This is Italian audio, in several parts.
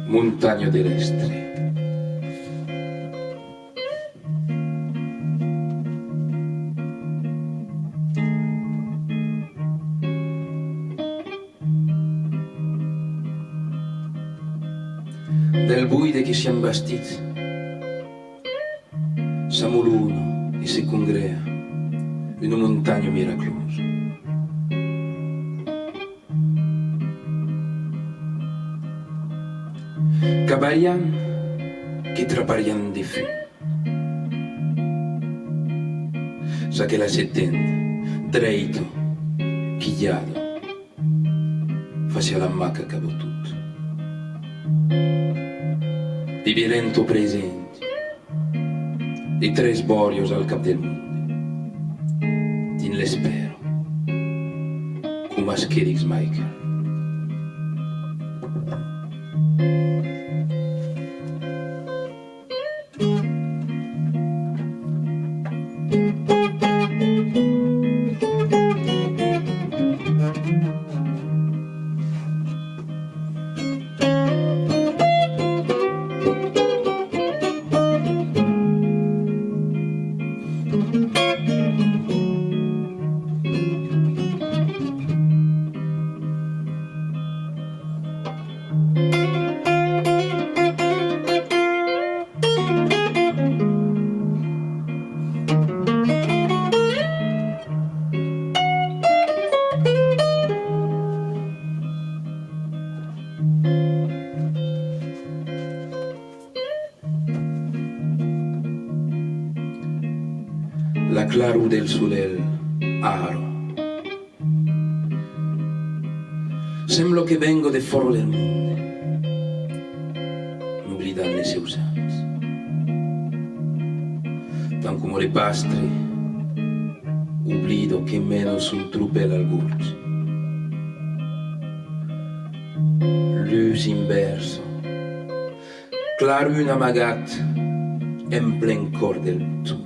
Montagna terrestre. Del buide che siamo bastiti, siamo l'uno e si congrea in una montagna miracolosa. Cabarian che traparian di fù. Sa che la settenta, dreito, chigliato, faccia la macca cavo tutto. Di violento presenti, di tre sborios al cap del mondo, din l'espero, come Asterix Michael. La claru del solel aro. Semblo che vengo de foro del mondo, n'oblidant les seus ams. Tant come le pastri, oblido che meno sul trupel al gurg. Lus inverso, claru un amagat en plen cor del tum.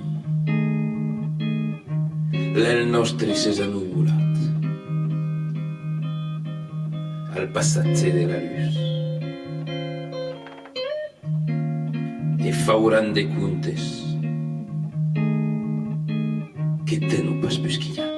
L'el nostre s'és anuvolat al passatge de la luz e fauran de contes que te no pas busquillar.